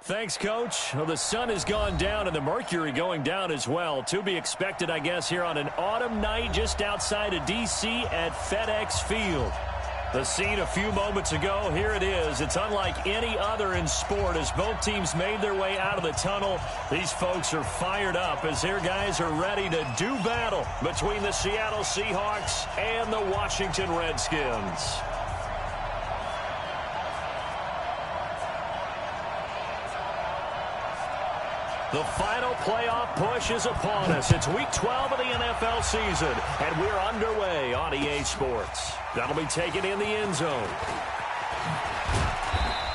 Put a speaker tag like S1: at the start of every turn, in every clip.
S1: Thanks, Coach. Well, the sun has gone down and the mercury going down as well. To be expected, I guess, here on an autumn night just outside of D.C. at FedEx Field. The scene a few moments ago, here it is. It's unlike any other in sport as both teams made their way out of the tunnel. These folks are fired up as their guys are ready to do battle between the Seattle Seahawks and the Washington Redskins. The final playoff push is upon us. It's Week 12 of the NFL season, and we're underway on EA Sports. That'll be taken in the end zone.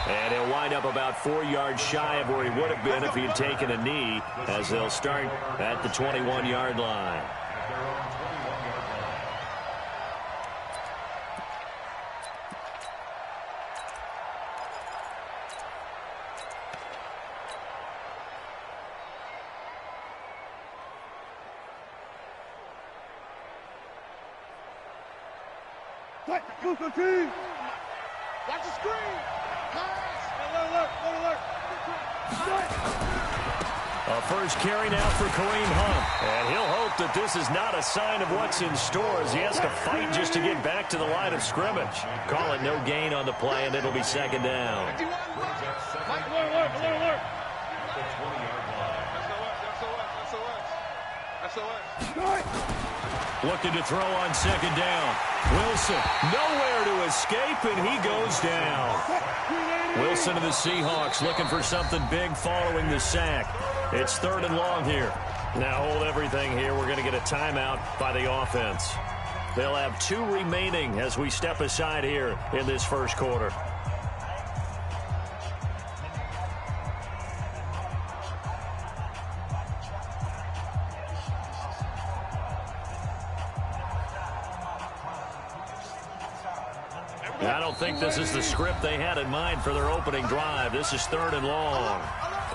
S1: And he'll wind up about 4 yards shy of where he would have been if he had taken a knee, as they'll start at the 21-yard line.
S2: Go team! Watch the screen! Pass! Alert!
S1: A first carry now for Kareem Hunt. And he'll hope that this is not a sign of what's in store as he has to fight just to get back to the line of scrimmage. Call it no gain on the play, and it'll be second down.
S2: Alert! SOS!
S1: Looking to throw on second down. Wilson, nowhere to escape, and he goes down. Wilson of the Seahawks looking for something big following the sack. It's 3rd and long here. Now hold everything here. We're going to get a timeout by the offense. They'll have 2 remaining as we step aside here in this first quarter. I don't think this is the script they had in mind for their opening drive. This is 3rd and long.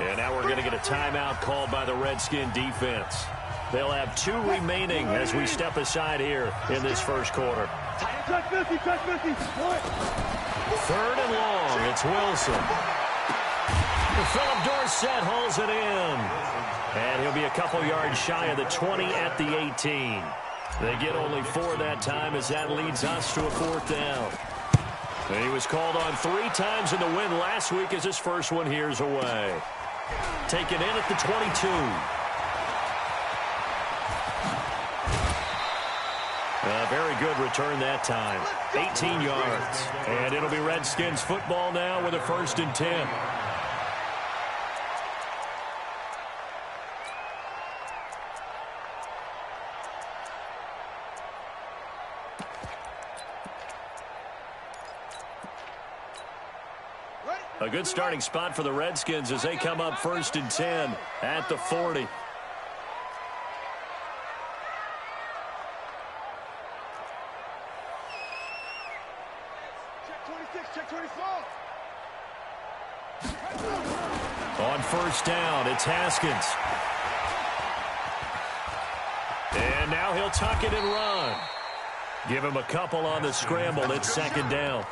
S1: And now we're going to get a timeout called by the Redskin defense. They'll have 2 remaining as we step aside here in this first quarter. 3rd and long. It's Wilson. Philip Dorsett hauls it in. And he'll be a couple yards shy of the 20 at the 18. They get only 4 that time as that leads us to a 4th down. And he was called on 3 times in the win last week as his first one here's away. Taken in at the 22. A very good return that time. 18 yards. And it'll be Redskins football now with a 1st and 10. A good starting spot for the Redskins as they come up 1st and 10 at the 40.
S2: Check 24.
S1: On 1st down, it's Haskins. And now he'll tuck it and run. Give him a couple on the scramble. It's 2nd down.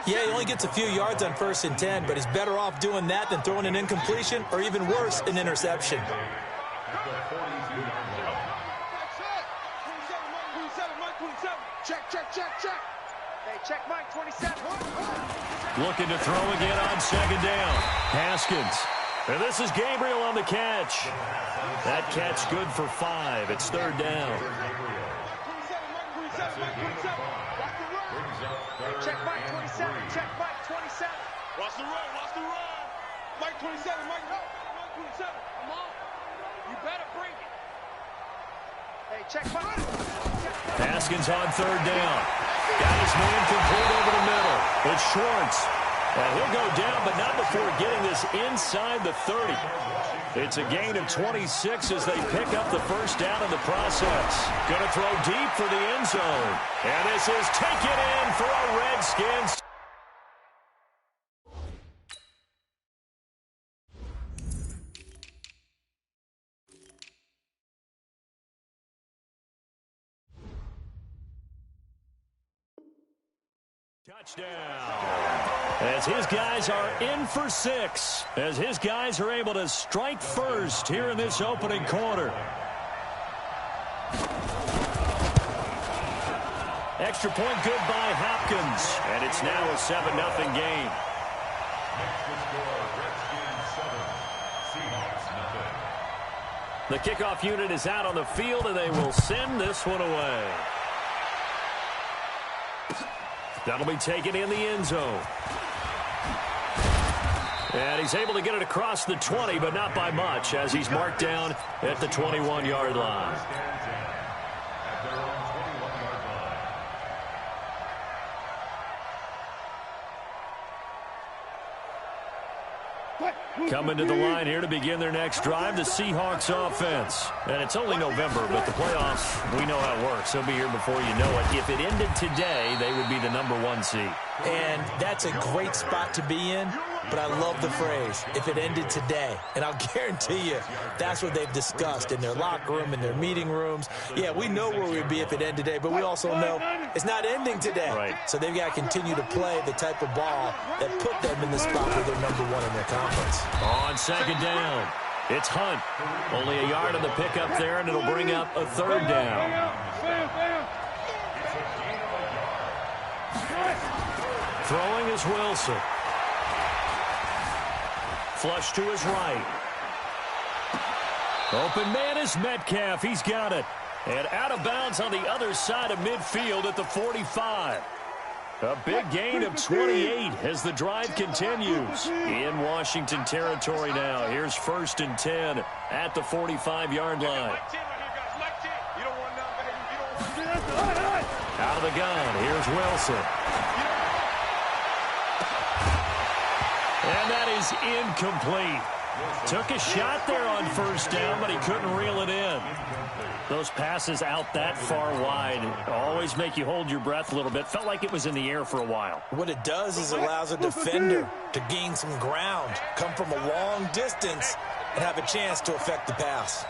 S3: Yeah, he only gets a few yards on 1st and 10, but he's better off doing that than throwing an incompletion or even worse, an interception.
S2: Check. Hey, check Mike 27.
S1: Looking to throw again on 2nd down. Haskins. And this is Gabriel on the catch. That catch good for 5. It's 3rd down.
S2: Check Mike 27. Watch the run. Mike 27. Mike 27. Come on. You better bring it. Hey, check Mike.
S1: Haskins on 3rd down. Got his man complete over the middle. It's Schwartz. And he'll go down, but not before getting this inside the 30. It's a gain of 26 as they pick up the 1st down in the process. Going to throw deep for the end zone. And this is taken in for a Redskins Touchdown. As his guys are in for 6. As his guys are able to strike first here in this opening quarter. Extra point good by Hopkins. And it's now a 7-0 game. The kickoff unit is out on the field, and they will send this one away. That'll be taken in the end zone. And he's able to get it across the 20, but not by much, as he's marked down at the 21-yard line. Coming to the line here to begin their next drive, the Seahawks offense. And it's only November, but the playoffs, we know how it works. They'll be here before you know it. If it ended today, they would be the #1 seed.
S3: And that's a great spot to be in, but I love the phrase, if it ended today. And I'll guarantee you, that's what they've discussed in their locker room, in their meeting rooms. Yeah, we know where we'd be if it ended today, but we also know it's not ending today.
S1: Right.
S3: So they've got to continue to play the type of ball that put them in the spot where they're #1 in their conference.
S1: On second down, it's Hunt. Only a yard on the pickup there, and it'll bring up a 3rd down. Throwing is Wilson. Flush to his right. Open man is Metcalf. He's got it. And out of bounds on the other side of midfield at the 45. A big gain of 28 as the drive continues. In Washington territory now. Here's 1st and 10 at the 45-yard line. Out of the gun, here's Wilson. And that is incomplete. Took a shot there on 1st down, but he couldn't reel it in. Those passes out that far wide always make you hold your breath a little bit. Felt like it was in the air for a while.
S3: What it does is allows a defender to gain some ground, come from a long distance, and have a chance to affect the pass.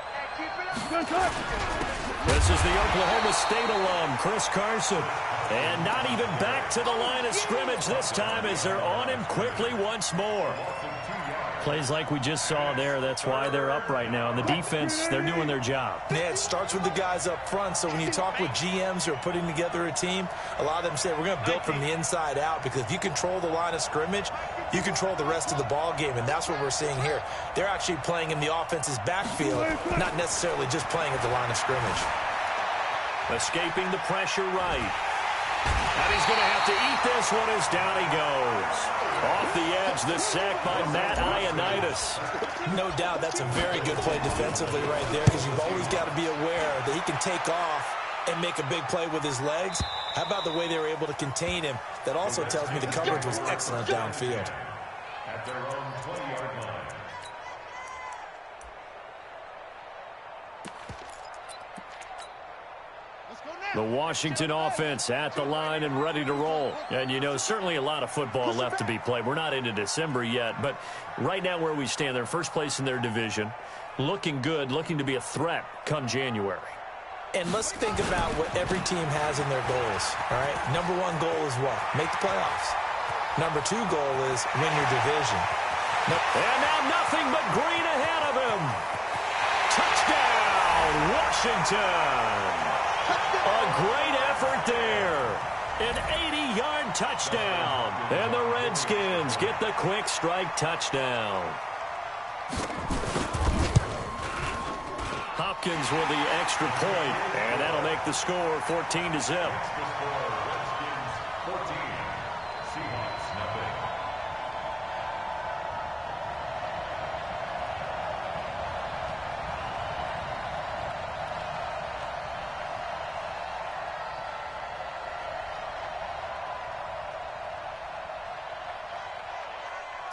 S1: This is the Oklahoma State alum, Chris Carson. And not even back to the line of scrimmage this time as they're on him quickly once more. Plays like we just saw there, that's why they're up right now. And the defense, they're doing their job.
S3: Yeah, it starts with the guys up front. So when you talk with GMs who are putting together a team, a lot of them say we're going to build from the inside out, because if you control the line of scrimmage, you control the rest of the ball game, and that's what we're seeing here. They're actually playing in the offense's backfield, not necessarily just playing at the line of scrimmage.
S1: Escaping the pressure right. And he's going to have to eat this one as down he goes. Off the edge, the sack by Matt Ioannidis.
S3: No doubt that's a very good play defensively right there, because you've always got to be aware that he can take off and make a big play with his legs. How about the way they were able to contain him? That also tells me the coverage was excellent downfield.
S4: At their own 20-yard line.
S1: The Washington offense at the line and ready to roll. And, you know, certainly a lot of football left to be played. We're not into December yet, but right now where we stand, they're first place in their division, looking good, looking to be a threat come January.
S3: And let's think about what every team has in their goals, all right? #1 goal is what? Make the playoffs. #2 goal is win your division.
S1: And now nothing but green ahead of him. Touchdown, Washington. A great effort there. An 80-yard touchdown. And the Redskins get the quick strike touchdown. Hopkins with the extra point, and that'll make the score 14-0.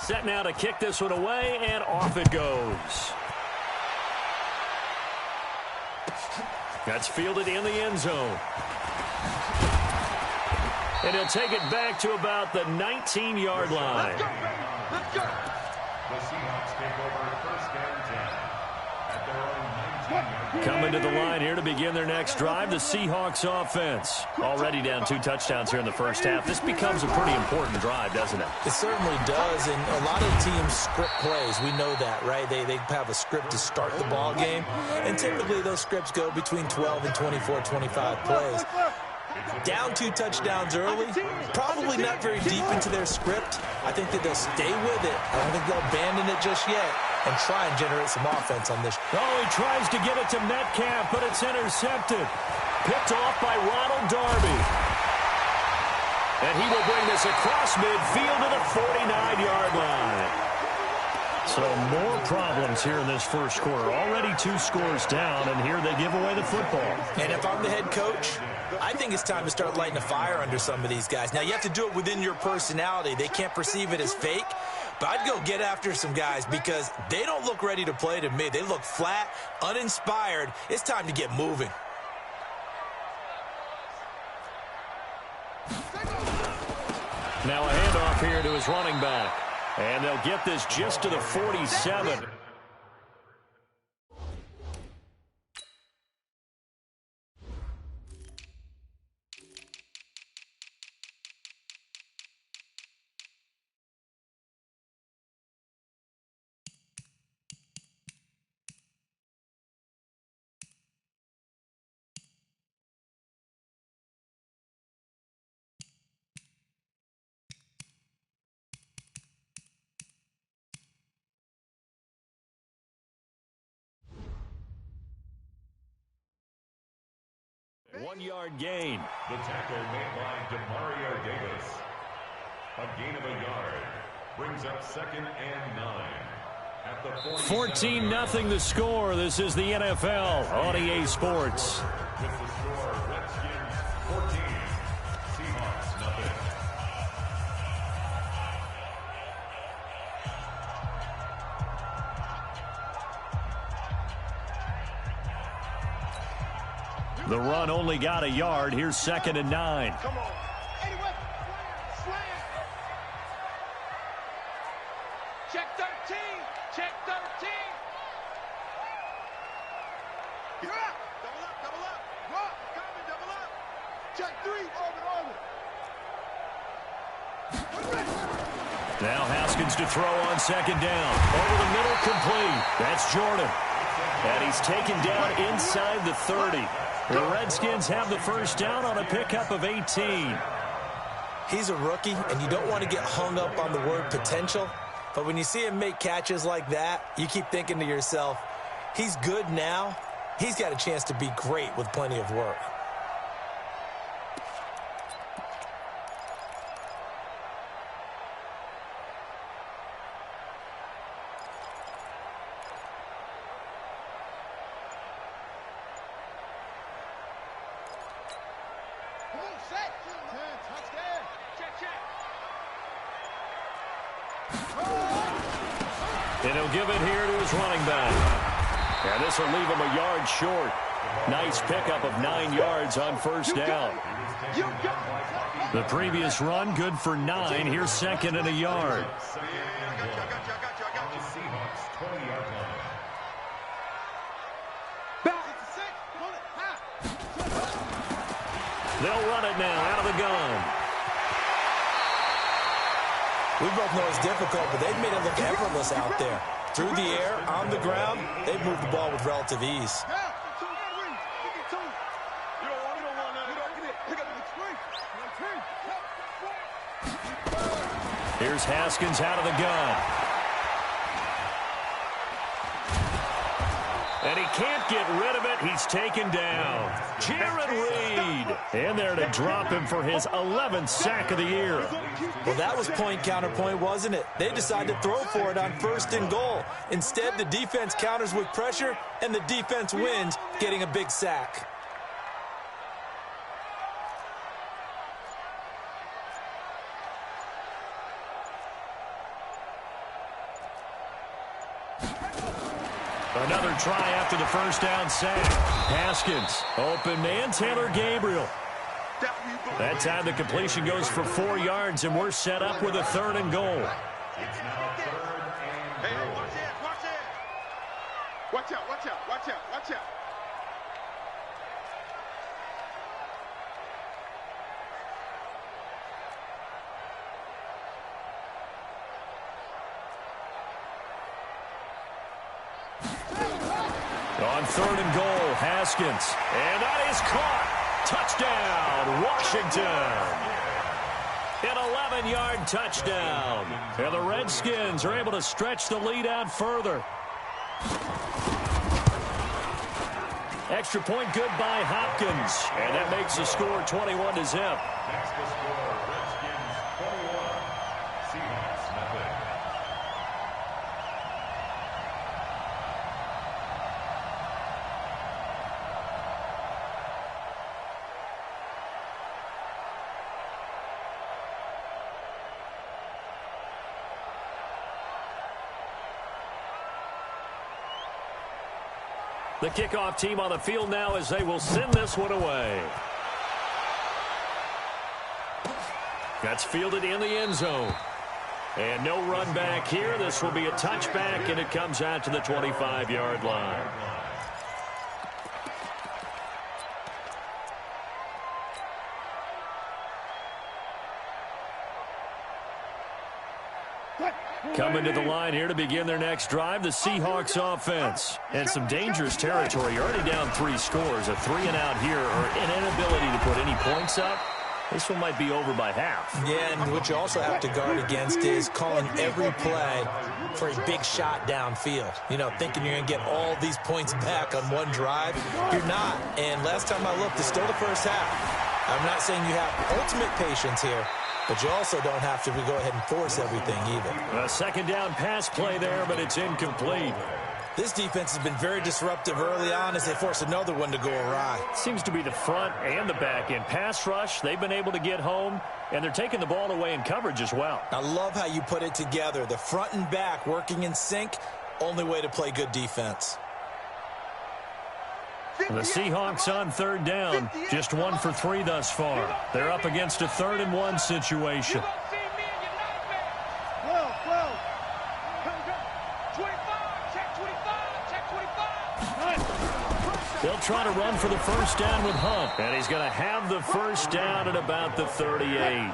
S1: Set now to kick this one away, and off it goes. That's fielded in the end zone. And he'll take it back to about the 19-yard line.
S4: The Seahawks take over 1st and 10 at their own 19.
S1: Coming to the line here to begin their next drive, the Seahawks offense. Already down 2 touchdowns here in the first half. This becomes a pretty important drive, doesn't it?
S3: It certainly does, and a lot of teams script plays. We know that, right? They have a script to start the ball game, and typically those scripts go between 12 and 24, 25 plays. Down 2 touchdowns early, probably not very deep into their script. I think that they'll stay with it. I don't think they'll abandon it just yet and try and generate some offense on this.
S1: Oh, he tries to get it to Metcalf, but it's intercepted. Picked off by Ronald Darby. And he will bring this across midfield to the 49-yard line. So more problems here in this first quarter. Already 2 scores down, and here they give away the football.
S3: And if I'm the head coach, I think it's time to start lighting a fire under some of these guys. Now, you have to do it within your personality. They can't perceive it as fake. But I'd go get after some guys because they don't look ready to play to me. They look flat, uninspired. It's time to get moving.
S1: Now a handoff here to his running back. And they'll get this just to the 47. One-yard gain.
S4: The tackle made by Demario Davis. A gain of a yard. Brings up 2nd and 9. At the
S1: 14-0 the score. This is the NFL on EA Sports.
S4: With the score, Redskins 14. Seahawks nothing.
S1: The run only got a yard. Here's 2nd and 9.
S2: Come on. Anyway, slam. Check 13. Check 13. You're up. Double up. Rock, coming, double up. Check 3. Orbit.
S1: Now Haskins to throw on 2nd down. Over the middle, complete. That's Jordan. And he's taken down inside the 30. The Redskins have the first down on a pickup of 18.
S3: He's a rookie, and you don't want to get hung up on the word potential. But when you see him make catches like that, you keep thinking to yourself, he's good now. He's got a chance to be great with plenty of work.
S1: And he'll give it here to his running back. And this will leave him a yard short. Nice pickup of 9 yards on first down. The previous run, good for 9. Here's 2nd and a yard. They'll run it now out of the gun.
S3: We both know it's difficult, but they've made it look effortless out there. Through the air, on the ground, they've moved the ball with relative ease.
S1: Here's Haskins out of the gun. And he can't get rid of it. He's taken down. Jaron Reed in there to drop him for his 11th sack of the year.
S3: Well, that was point counterpoint, wasn't it? They decided to throw for it on 1st and goal. Instead, the defense counters with pressure, and the defense wins, getting a big sack.
S1: Another try after the first down sack. Haskins, open man, Taylor Gabriel. That time the completion goes for 4 yards, and we're set up with a 3rd and goal.
S4: It's now 3rd and goal.
S2: Watch out, watch out, watch out, watch out.
S1: On 3rd and goal, Haskins. And that is caught. Touchdown, Washington. An 11-yard touchdown. And the Redskins are able to stretch the lead out further. Extra point good by Hopkins. And that makes the score 21-0.
S4: That's the score. Redskins 21. Seahawks nothing.
S1: The kickoff team on the field now as they will send this one away. That's fielded in the end zone. And no run back here. This will be a touchback, and it comes out to the 25-yard line. Coming to the line here to begin their next drive, the Seahawks offense. And some dangerous territory. You're already down 3 scores. A 3-and-out here, or an inability to put any points up. This one might be over by half. Yeah, and what you also have to guard against is calling every play for a big shot downfield. You know, thinking you're going to get all these points back on one drive. You're not. And last time I looked, it's still the first half. I'm not saying you have ultimate patience here, but you also don't have to go ahead and force everything either. A second down pass play there, but it's incomplete. This defense has been very disruptive early on as they force another one to go awry. Seems to be the front and the back end. Pass rush, they've been able to get home, and they're taking the ball away in coverage as well. I love how you put it together. The front and back working in sync, only way to play good defense. The Seahawks on 3rd down, just 1 for 3 thus far. They're up against a 3rd-and-1 situation. They'll try to run for the first down with Hunt, and he's going to have the first down at about the 38.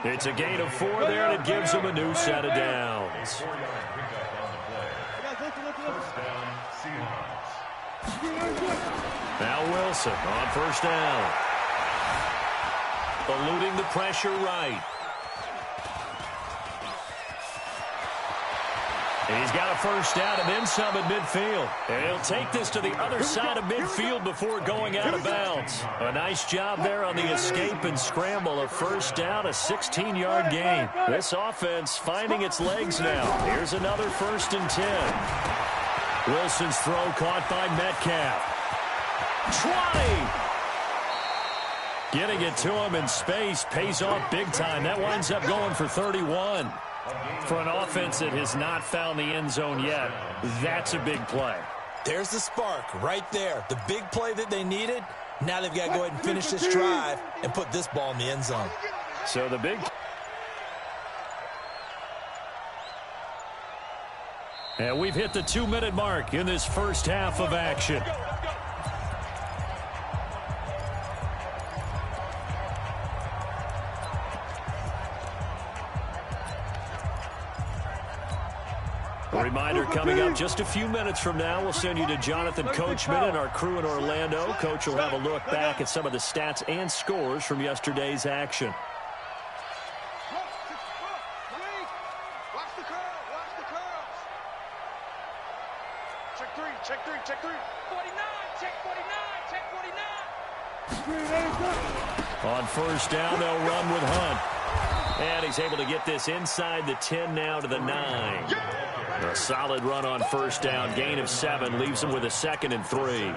S1: It's a gain of 4 there, and it gives him a new set of downs.
S4: First down, Seahawks.
S1: Now Wilson on 1st down. Eluding the pressure right. He's got a first down and then some at midfield. And he'll take this to the other side of midfield before going out of bounds. A nice job there on the escape and scramble. A first down, a 16-yard gain. This offense finding its legs now. Here's another 1st and 10. Wilson's throw caught by Metcalf. 20! Getting it to him in space pays off big time. That winds up going for 31. For an offense that has not found the end zone yet, that's a big play. There's the spark right there. The big play that they needed. Now they've got to go ahead and finish this drive and put this ball in the end zone. So the big... And we've hit the 2-minute mark in this first half of action. A reminder coming up just a few minutes from now, we'll send you to Jonathan Coachman and our crew in Orlando. Coach will have a look back at some of the stats and scores from yesterday's action.
S2: Watch the curl, watch the curls. Check 3, check 3, check 3. 49, check 49, check 49.
S1: On 1st down, they'll run with Hunt. And he's able to get this inside the 10 now to the 9. A solid run on 1st down, gain of 7, leaves him with a 2nd and 3.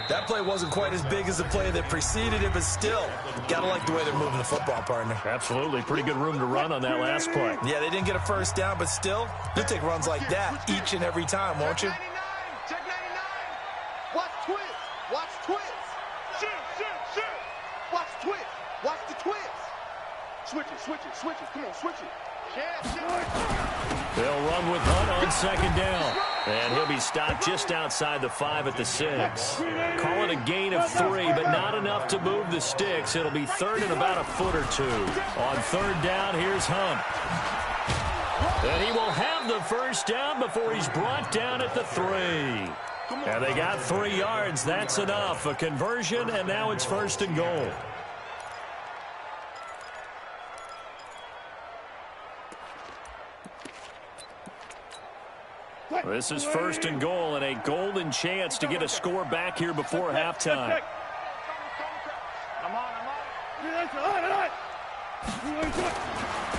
S1: That play wasn't quite as big as the play that preceded it, but still, gotta like the way they're moving the football, partner. Absolutely, pretty good room to run on that last play. Yeah, they didn't get a first down, but still, you'll take runs like that each and every time, won't you?
S2: Check 99. Watch twist. Watch twist. Shoot. Watch twist. Watch the twist. Switch it. Come on, switch it.
S1: They'll run with Hunt on 2nd down. And he'll be stopped just outside the 5 at the 6. Call it a gain of 3, but not enough to move the sticks. It'll be third and about a foot or 2. On third down, here's Hunt. And he will have the first down before he's brought down at the 3. And they got 3 yards. That's enough. A conversion, and now it's first and goal. This is first and goal and a golden chance to get a score back here before halftime.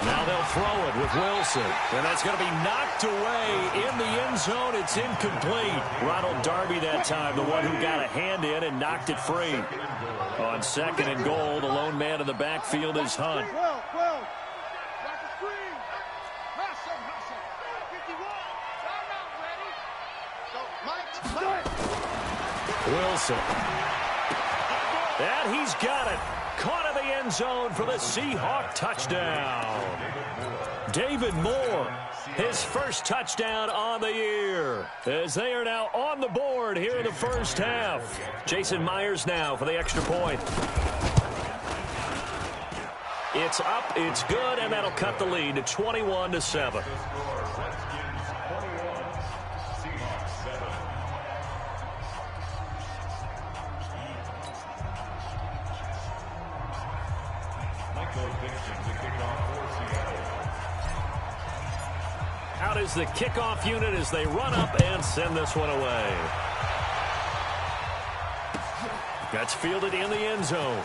S1: Now they'll throw it with Wilson. And that's going to be knocked away in the end zone. It's incomplete. Ronald Darby that time, the one who got a hand in and knocked it free. On second and goal, the lone man in the backfield is Hunt. Wilson. And he's got it. Caught in the end zone for the Seahawk touchdown. David Moore, his first touchdown on the year, as they are now on the board here in the first half. Jason Myers now for the extra point. It's up, it's good, and that'll cut the lead to 21-7. Out is the kickoff unit as they run up and send this one away. That's fielded in the end zone.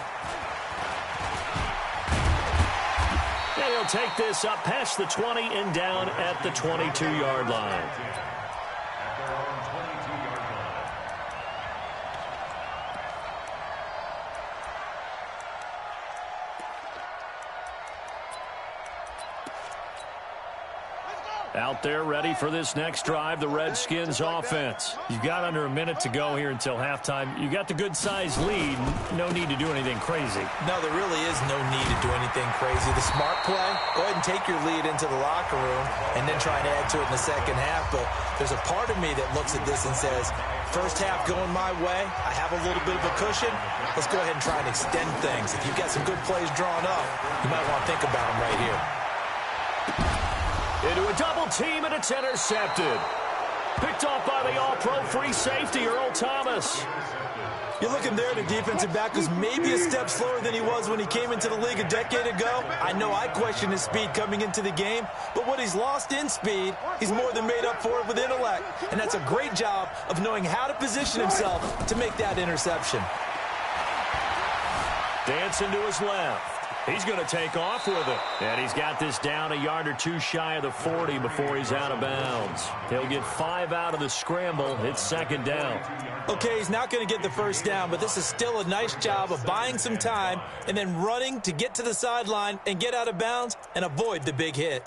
S1: And he'll take this up past the 20 and down at the 22-yard line. Out there ready for this next drive, the Redskins offense. You've got under a minute to go here until halftime. You got the good-sized lead. No need to do anything crazy.
S3: No, there really is no need to do anything crazy. The smart play, go ahead and take your lead into the locker room and then try and add to it in the second half. But there's a part of me that looks at this and says, first half going my way, I have a little bit of a cushion. Let's go ahead and try and extend things. If you've got some good plays drawn up, you might want to think about them right here.
S1: Into a double team, and it's intercepted. Picked off by the all-pro free safety, Earl Thomas.
S3: You're looking there, the defensive back was maybe a step slower than he was when he came into the league a decade ago. I know I questioned his speed coming into the game, but what he's lost in speed, he's more than made up for it with intellect. And that's a great job of knowing how to position himself to make that interception. Dancing to his left. He's going to take off with it. And he's got this down a yard or two shy of the 40 before he's out of bounds. He'll get 5 out of the scramble. It's second down. Okay, he's not going to get the first down, but this is still a nice job of buying some time and then running to get to the sideline and get out of bounds and avoid the big hit.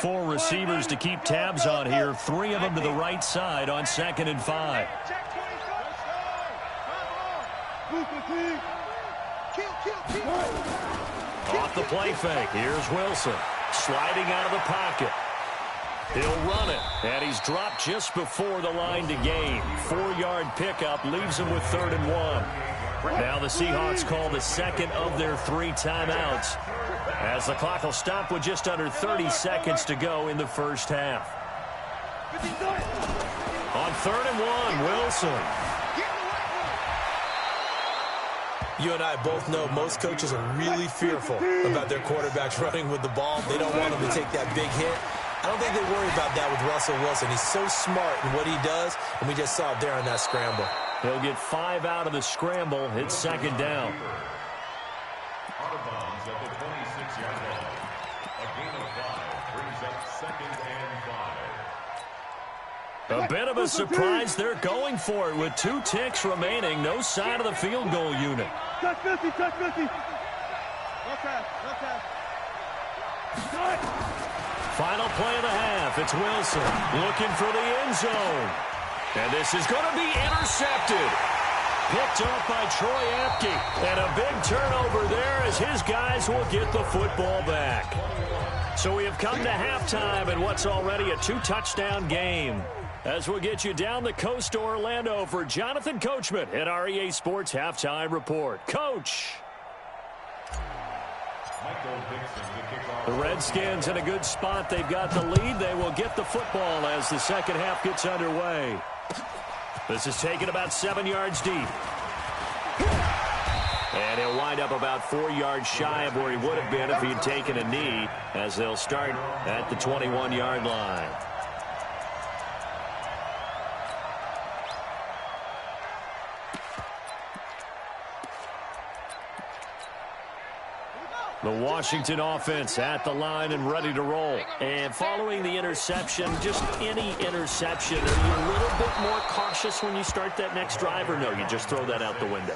S3: Four receivers to keep tabs on here. 3 of them to the right side on second and 5. Off the play fake. Here's Wilson. Sliding out of the pocket. He'll run it. And he's dropped just before the line to gain. 4-yard pickup leaves him with 3rd and 1. Now the Seahawks call the second of their 3 timeouts, as the clock will stop with just under 30 seconds to go in the first half. On 3rd and 1, Wilson. You and I both know most coaches are really fearful about their quarterbacks running with the ball. They don't want them to take that big hit. I don't think they worry about that with Russell Wilson. He's so smart in what he does, and we just saw it there on that scramble. He'll get 5 out of the scramble. It's second down.
S4: Out of bounds at the 26-yard line. A gain of 5 brings up second and 5.
S1: A bit of a surprise. They're going for it with 2 ticks remaining. No sign of the field goal unit.
S2: Touch 50, touch 50. Okay.
S1: Final play of the half. It's Wilson looking for the end zone. And this is going to be intercepted. picked off by Troy Apke. And a big turnover there as his guys will get the football back. So we have come to halftime in what's already a 2-touchdown game. As we'll get you down the coast to Orlando for Jonathan Coachman at our EA Sports Halftime Report. Coach! The Redskins in a good spot. They've got the lead. They will get the football as the second half gets underway. This is taken about 7 yards deep. And he'll wind up about 4 yards shy of where he would have been if he'd taken a knee, as they'll start at the 21-yard line. The Washington offense at the line and ready to roll. And following the interception, just any interception, are you a little bit more cautious when you start that next drive, or no, you just throw that out the window?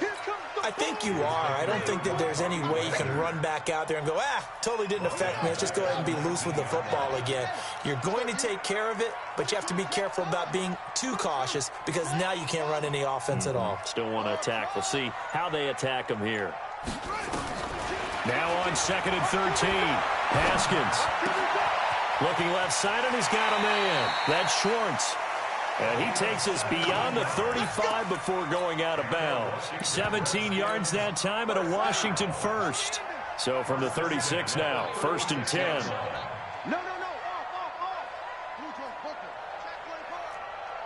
S3: I think you are. I don't think that there's any way you can run back out there and go, totally didn't affect me. Let's just go ahead and be loose with the football again. You're going to take care of it, but you have to be careful about being too cautious because now you can't run any offense at all.
S1: Still want to attack. We'll see how they attack them here. Now on 2nd and 13. Haskins looking left side, and he's got a man. That's Schwartz. And he takes us beyond the 35 before going out of bounds. 17 yards that time and a Washington first. So from the 36 now, 1st and 10.
S2: No.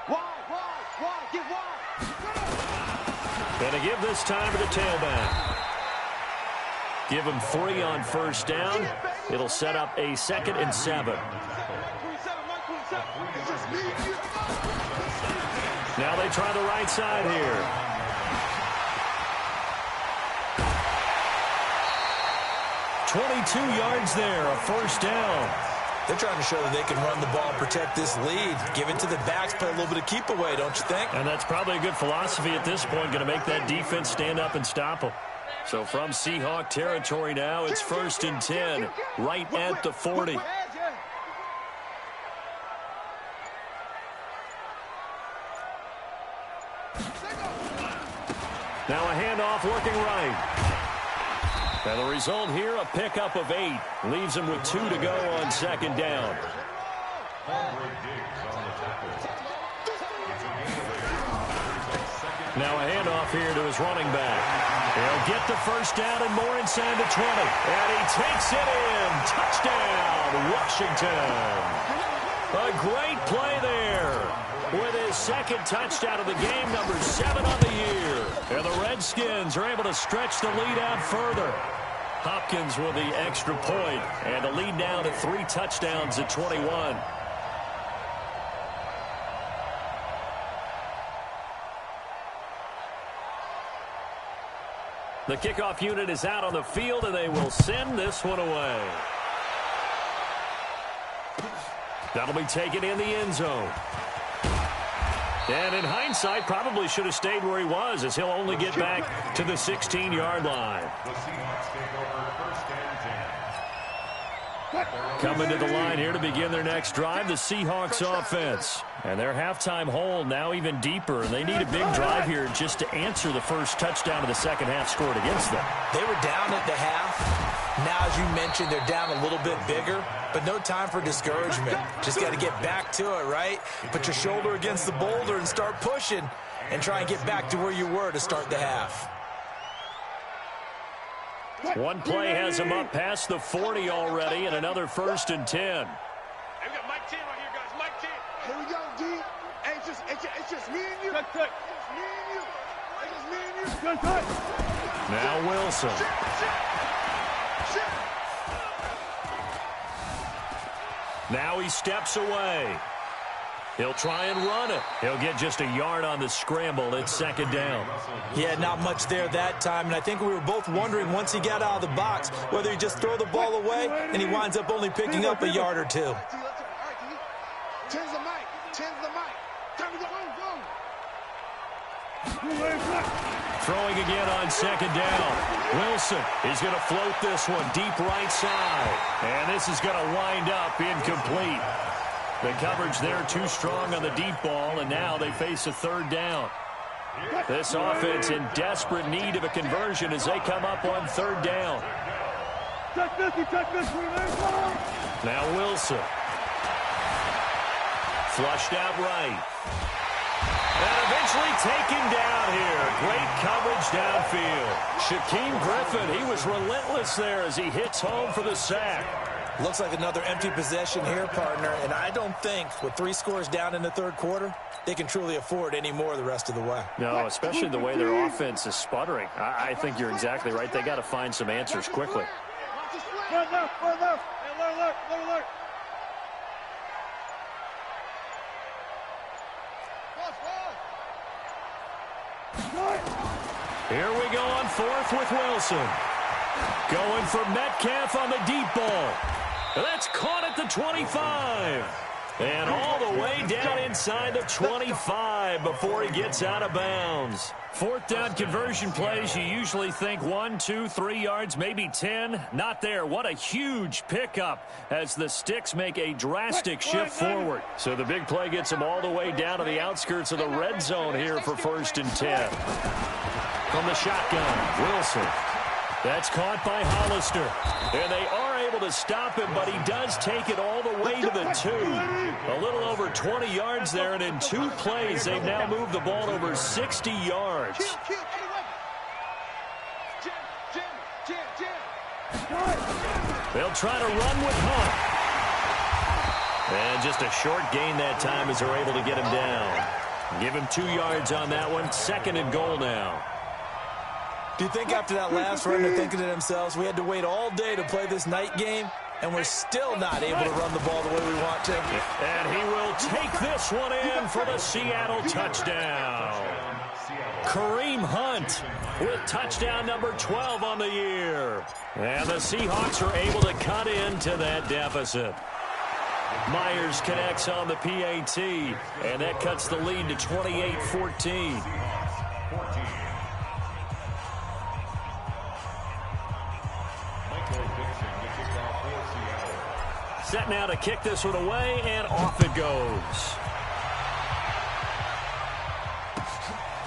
S2: Wide. Get wide.
S1: And to give this time to the tailback. Give him 3 on 1st down. It'll set up a 2nd and 7. Now they try the right side here. $22 yards there, a 1st down.
S3: They're trying to show that they can run the ball, protect this lead. Give it to the backs, play a little bit of keep away, don't you think?
S1: And that's probably a good philosophy at this point, going to make that defense stand up and stop them. So from Seahawk territory now, it's 1st and 10, right at the 40. Now a handoff working right. And the result here, a pickup of 8. Leaves him with 2 to go on 2nd down. Now a handoff here to his running back. He'll get the 1st down and more inside the 20. And he takes it in. Touchdown, Washington. A great play there. With his 2nd touchdown of the game, number 7 on the year. And the Redskins are able to stretch the lead out further. Hopkins with the extra point, and the lead down to 3 touchdowns at 21. The kickoff unit is out on the field, and they will send this one away. That'll be taken in the end zone. And in hindsight, probably should have stayed where he was, as he'll only get back to the 16-yard line.
S4: The Seahawks take over 1st and 10.
S1: Coming to the line here to begin their next drive, the Seahawks offense. And their halftime hole now even deeper, and they need a big drive here just to answer the first touchdown of the second half scored against them.
S3: They were down at the half. Now, as you mentioned, they're down a little bit bigger, but no time for discouragement. Just got to get back to it, right? Put your shoulder against the boulder and start pushing and try and get back to where you were to start the half.
S1: One play has him up past the 40 already, and another 1st and 10.
S2: Hey, we got Mike 10 right here, guys. Mike 10. Here we go, D. Hey, it's just me and you. It's just me and you. It's just me and you. Good cut.
S1: Now Wilson. Now he steps away. He'll try and run it. He'll get just a yard on the scramble. It's 2nd down.
S3: Yeah, not much there that time, and I think we were both wondering once he got out of the box whether he just throw the ball away and he winds up only picking up a yard or 2.
S2: All right, D. Change the mic. Time to go.
S1: Throwing again on 2nd down. Wilson is going to float this one deep right side. And this is going to wind up incomplete. The coverage there too strong on the deep ball, and now they face a 3rd down. This offense in desperate need of a conversion as they come up on third down. Now Wilson. Flushed out right. And eventually taken down here. Great coverage downfield. Shaquem Griffin, he was relentless there as he hits home for the sack.
S3: Looks like another empty possession here, partner, and I don't think with 3 scores down in the third quarter, they can truly afford any more the rest of the way.
S1: No, especially the way their offense is sputtering. I think you're exactly right. They got to find some answers quickly. Here we go on fourth with Wilson. Going for Metcalf on the deep ball. That's caught at the 25. And all the way down inside the 25 before he gets out of bounds. Fourth down conversion plays, you usually think 1, 2, 3 yards, maybe 10. Not there. What a huge pickup as the Sticks make a drastic shift forward. So the big play gets them all the way down to the outskirts of the red zone here for 1st and 10. From the shotgun, Wilson. That's caught by Hollister. And they are able to stop him, but he does take it all the way to the 2. A little over 20 yards there, and in 2 plays, they've now moved the ball over 60 yards. They'll try to run with Hunt. And just a short gain that time as they're able to get him down. Give him 2 yards on that one. 2nd and goal now.
S3: Do you think after that last run they're thinking to themselves, we had to wait all day to play this night game, and we're still not able to run the ball the way we want to?
S1: And he will take this one in for the Seattle touchdown. Kareem Hunt with touchdown number 12 on the year. And the Seahawks are able to cut into that deficit. Myers connects on the PAT, and that cuts the lead to 28-14. Set now to kick this one away, and off it goes.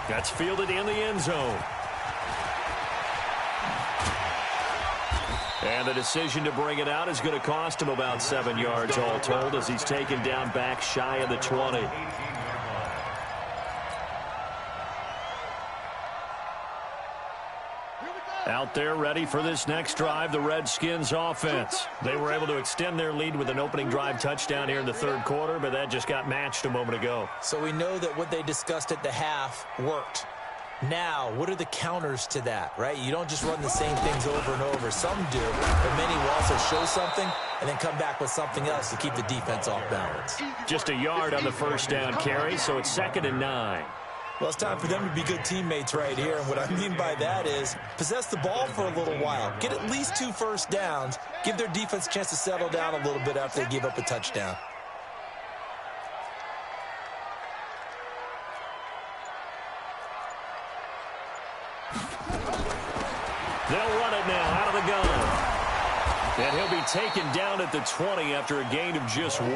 S1: That's fielded in the end zone. And the decision to bring it out is going to cost him about 7 yards all told as he's taken down back shy of the 20. Out there ready for this next drive, the Redskins offense. They were able to extend their lead with an opening drive touchdown here in the third quarter, but that just got matched a moment ago.
S3: So we know that what they discussed at the half worked. Now, what are the counters to that, right? You don't just run the same things over and over. Some do, but many will also show something and then come back with something else to keep the defense off balance.
S1: Just a yard on the first down carry, so it's 2nd and 9.
S3: Well, it's time for them to be good teammates right here. And what I mean by that is possess the ball for a little while. Get at least 2 first downs. Give their defense a chance to settle down a little bit after they give up a touchdown.
S1: They'll run it now out of the gun. And he'll be taken down at the 20 after a gain of just 1.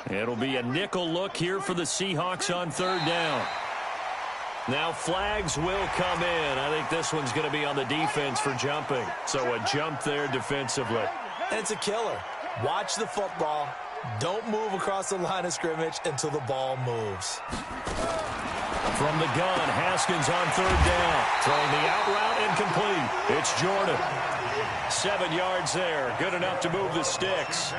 S1: It'll be a nickel look here for the Seahawks on third down. Now flags will come in. I think this one's going to be on the defense for jumping. So a jump there defensively.
S3: And it's a killer. Watch the football. Don't move across the line of scrimmage until the ball moves.
S1: From the gun, Haskins on third down. Throwing the out route incomplete. It's Jordan. 7 yards there. Good enough to move the Sticks.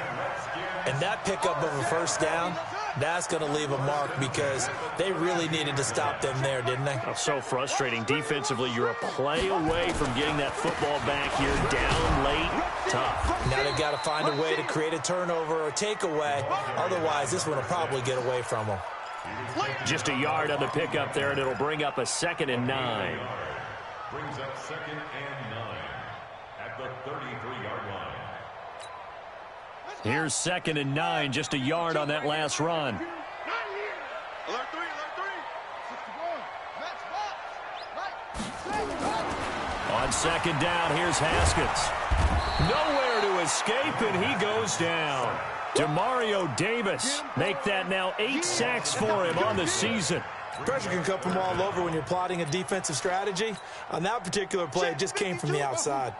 S3: And that pickup of a first down, that's going to leave a mark because they really needed to stop them there, didn't they?
S1: Oh, so frustrating. Defensively, you're a play away from getting that football back here down late. Tough.
S3: Now they've got to find a way to create a turnover or takeaway. Otherwise, this one will probably get away from them.
S1: Just a yard on the pickup there, and it'll bring up a 2nd and 9.
S4: Brings up 2nd and 9 at the 33-yard line.
S1: Here's 2nd and 9, just a yard on that last run.
S2: Alert 3, alert 3.
S1: On second down, here's Haskins. Nowhere to escape, and he goes down. Demario Davis make that now 8 sacks for him on the season.
S3: Pressure can come from all over when you're plotting a defensive strategy. On that particular play, it just came from the outside.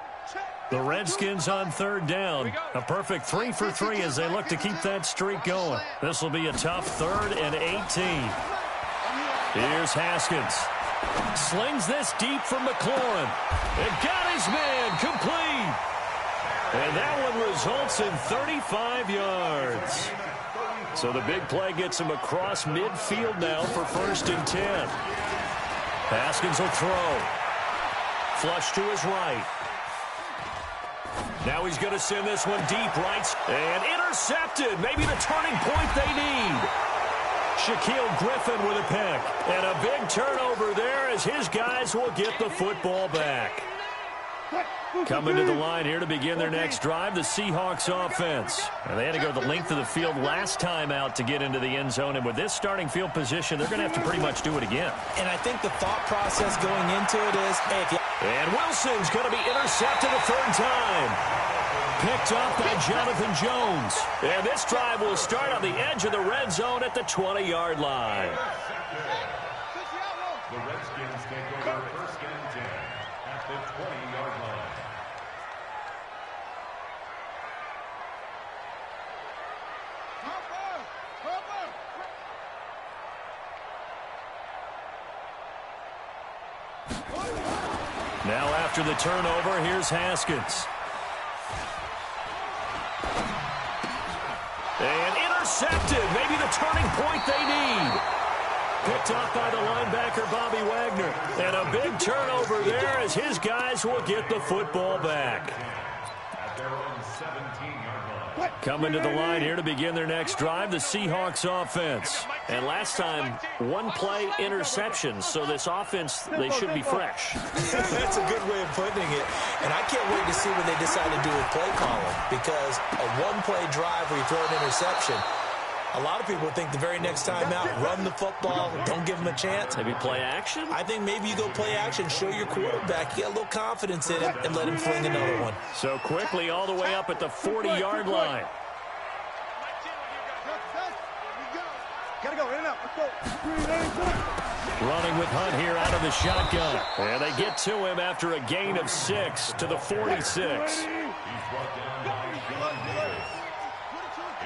S1: The Redskins on third down. A perfect 3 for 3 as they look to keep that streak going. This will be a tough 3rd and 18. Here's Haskins. Slings this deep from McLaurin. And got his man complete. And that one results in 35 yards. So the big play gets him across midfield now for 1st and 10. Haskins will throw. Flush to his right. Now he's going to send this one deep right. And intercepted. Maybe the turning point they need. Shaquille Griffin with a pick. And a big turnover there as his guys will get the football back. Coming to the line here to begin their next drive, the Seahawks offense. And they had to go the length of the field last time out to get into the end zone. And with this starting field position, they're going to have to pretty much do it again.
S3: And I think the thought process going into it is, hey, if you...
S1: And Wilson's going to be intercepted a 3rd time. Picked up by Jonathan Jones. And this drive will start on the edge of the red zone at the 20-yard line.
S4: The Redskins take over 1st and 10 at the 20-yard line.
S1: Now after the turnover, here's Haskins. And intercepted. Maybe the turning point they need. Picked up by the linebacker, Bobby Wagner. And a big turnover there as his guys will get the football back.
S4: At their own 17-yard line.
S1: Coming to the line here to begin their next drive, the Seahawks offense. And last time, 1-play interceptions. So this offense, they should be fresh.
S3: That's a good way of putting it. And I can't wait to see what they decide to do with play calling. Because a 1-play drive where you throw an interception, a lot of people think the very next time out, run the football, don't give them a chance.
S1: Maybe play action?
S3: I think maybe you go play action, show your quarterback, get a little confidence in him, and let him fling another one.
S1: So quickly all the way up at the 40-yard line.
S2: Gotta go, in and out. Let's go.
S1: Running with Hunt here out of the shotgun. And they get to him after a gain of 6 to the 46.
S4: He's brought down by Sean Davis.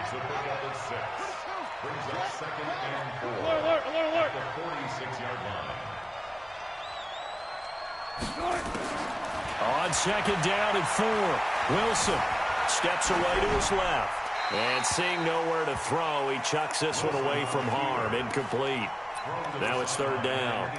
S4: It's a pickup of 6. Brings up 2nd and 4.
S2: Alert.
S4: At the 46-yard line.
S1: On 2nd down and 4. Wilson steps away to his left. And seeing nowhere to throw, he chucks this one away from harm. Incomplete. Now it's 3rd down.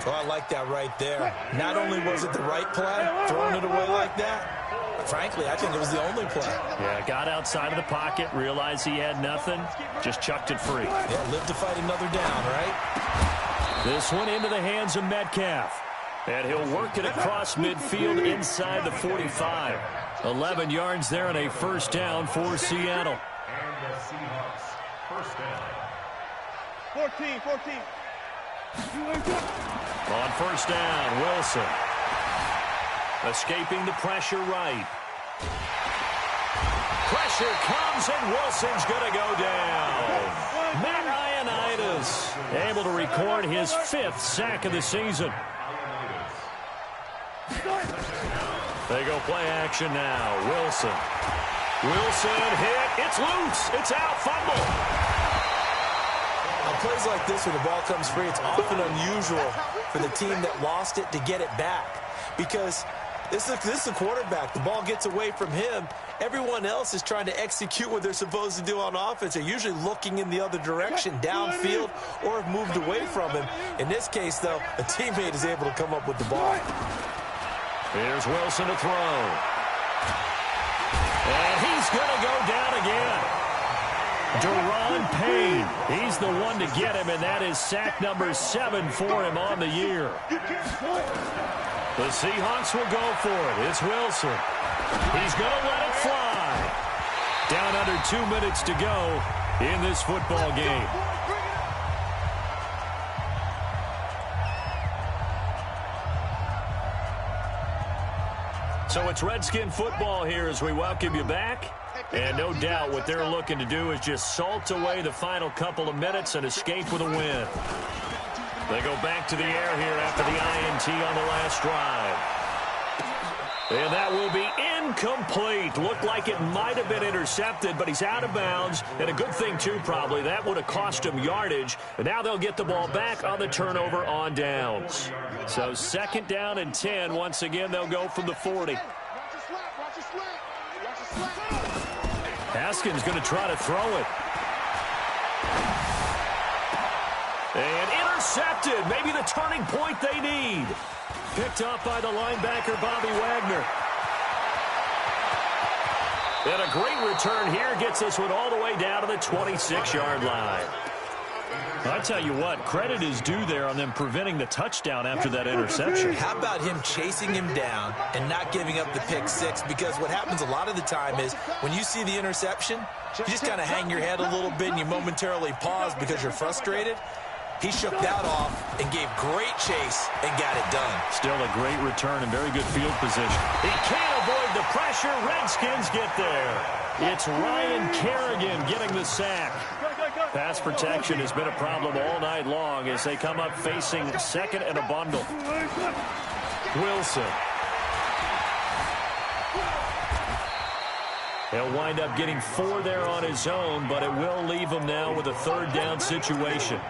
S3: Oh, I like that right there. Not only was it the right play, throwing it away like that, frankly, I think it was the only play.
S1: Yeah, got outside of the pocket, realized he had nothing, just chucked it free.
S3: Yeah, live to fight another down, right?
S1: This one into the hands of Metcalf. And he'll work it across midfield inside the 45. 11 yards there and a 1st down for Seattle.
S4: And the Seahawks, 1st down.
S2: 14.
S1: On 1st down, Wilson. Escaping the pressure right. Pressure comes and Wilson's going to go down. Matt Ioannidis able to record his 5th sack of the season. They go play action now. Wilson hit. It's loose. It's out. Fumble.
S3: On plays like this where the ball comes free, it's often unusual for the team that lost it to get it back. Because this is the quarterback. The ball gets away from him. Everyone else is trying to execute what they're supposed to do on offense. They're usually looking in the other direction, downfield, or have moved away from him. In this case, though, a teammate is able to come up with the ball.
S1: Here's Wilson to throw. And he's going to go down again. Deron Payne. He's the one to get him, and that is sack number 7 for him on the year. The Seahawks will go for it. It's Wilson. He's going to let it fly. Down under 2 minutes to go in this football game. So it's Redskin football here as we welcome you back. And no doubt what they're looking to do is just salt away the final couple of minutes and escape with a win. They go back to the air here after the INT on the last drive. And that will be incomplete. Looked like it might have been intercepted, but he's out of bounds. And a good thing, too, probably. That would have cost him yardage. And now they'll get the ball back on the turnover on downs. So 2nd down and 10. Once again, they'll go from the 40. Haskins going to try to throw it. And intercepted. Maybe the turning point they need. Picked up by the linebacker, Bobby Wagner. And a great return here gets this one all the way down to the 26-yard line. I tell you what, credit is due there on them preventing the touchdown after that interception.
S3: How about him chasing him down and not giving up the pick six? Because what happens a lot of the time is when you see the interception, you just kind of hang your head a little bit and you momentarily pause because you're frustrated. He shook that off and gave great chase and got it done. Still a great return and very good field position.
S1: He can't avoid the pressure. Redskins get there. It's Ryan Kerrigan getting the sack. Pass protection has been a problem all night long as they come up facing 2nd and a bundle. Wilson. He'll wind up getting 4 there on his own, but it will leave him now with a 3rd down situation.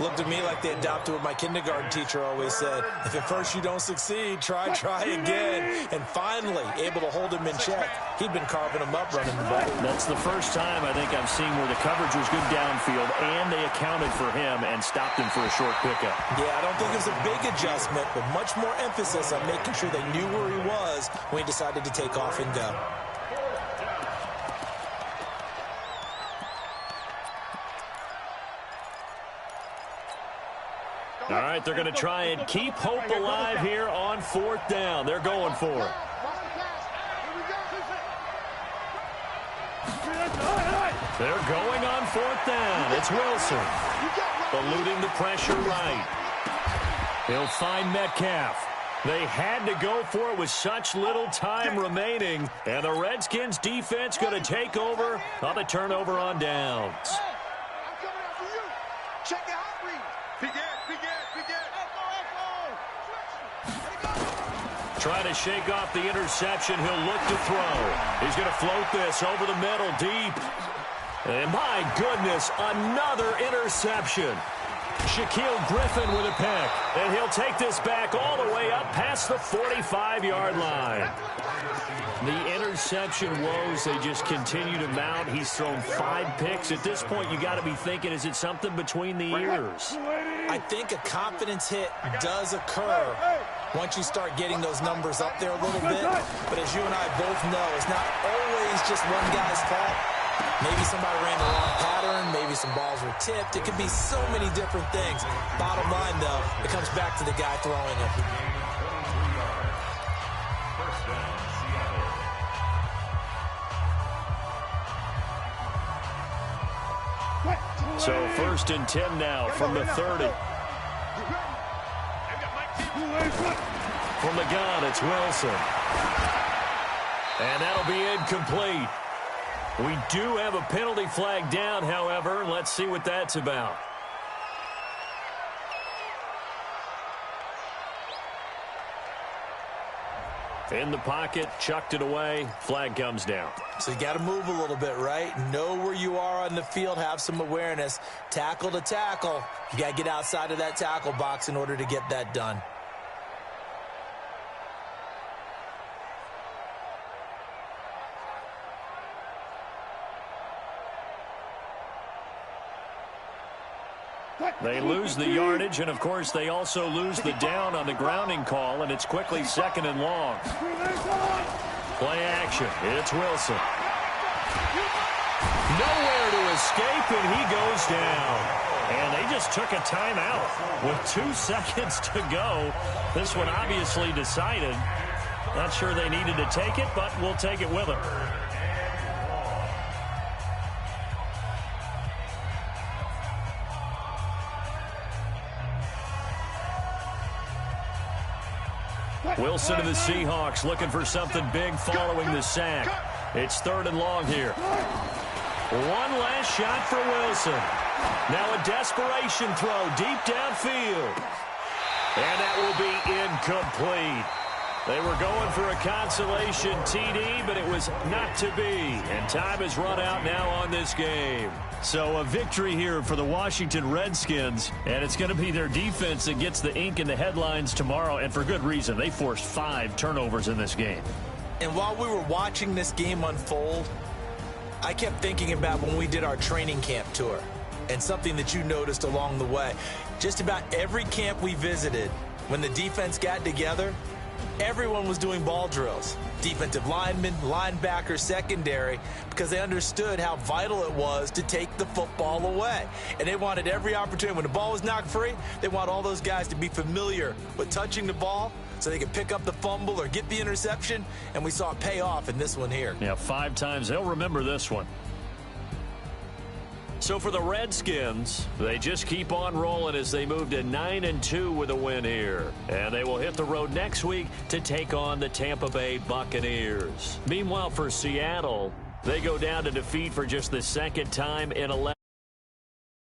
S3: Looked to me like they adopted what my kindergarten teacher always said. If at first you don't succeed, try again. And finally, able to hold him in check. He'd been carving him up running the ball.
S1: That's the first time I think I've seen where the coverage was good downfield and they accounted for him and stopped him for a short pickup.
S3: Yeah, I don't think it was a big adjustment, but much more emphasis on making sure they knew where he was when he decided to take off and go.
S1: All right, they're going to try and keep hope alive here on 4th down. They're going for it. They're going on 4th down. It's Wilson. Eluding the pressure right. He'll find Metcalf. They had to go for it with such little time remaining. And the Redskins defense going to take over on the turnover on downs. Trying to shake off the interception. He'll look to throw. He's going to float this over the middle deep. And my goodness, another interception. Shaquille Griffin with a pick. And he'll take this back all the way up past the 45-yard line. The interception woes, they just continue to mount. He's thrown 5 picks. At this point, you got to be thinking, is it something between the ears?
S3: I think a confidence hit does occur once you start getting those numbers up there a little bit. But as you and I both know, it's not always just one guy's fault. Maybe somebody ran the wrong pattern. Maybe some balls were tipped. It could be so many different things. Bottom line, though, it comes back to the guy throwing it.
S1: So 1st and 10 now from the 30. From the gun, it's Wilson. And that'll be incomplete. We do have a penalty flag down, however. Let's see what that's about. In the pocket, chucked it away. Flag comes down.
S3: So you got to move a little bit, right? Know where you are on the field. Have some awareness. Tackle to tackle. You got to get outside of that tackle box in order to get that done.
S1: They lose the yardage, and, of course, they also lose the down on the grounding call, and it's quickly 2nd and long. Play action. It's Wilson. Nowhere to escape, and he goes down. And they just took a timeout with 2 seconds to go. This one obviously decided. Not sure they needed to take it, but we'll take it with them. Wilson and the Seahawks looking for something big following the sack. It's 3rd and long here. One last shot for Wilson. Now a desperation throw deep downfield. And that will be incomplete. They were going for a consolation TD, but it was not to be. And time has run out now on this game. So a victory here for the Washington Redskins, and it's going to be their defense that gets the ink in the headlines tomorrow, and for good reason. They forced 5 turnovers in this game.
S3: And while we were watching this game unfold, I kept thinking about when we did our training camp tour and something that you noticed along the way. Just about every camp we visited, when the defense got together, everyone was doing ball drills. Defensive linemen, linebackers, secondary, because they understood how vital it was to take the football away. And they wanted every opportunity. When the ball was knocked free, they want all those guys to be familiar with touching the ball so they could pick up the fumble or get the interception. And we saw it pay off in this one here.
S1: Yeah, 5 times. They'll remember this one. So for the Redskins, they just keep on rolling as they move to 9-2 with a win here. And they will hit the road next week to take on the Tampa Bay Buccaneers. Meanwhile, for Seattle, they go down to defeat for just the 2nd time in 11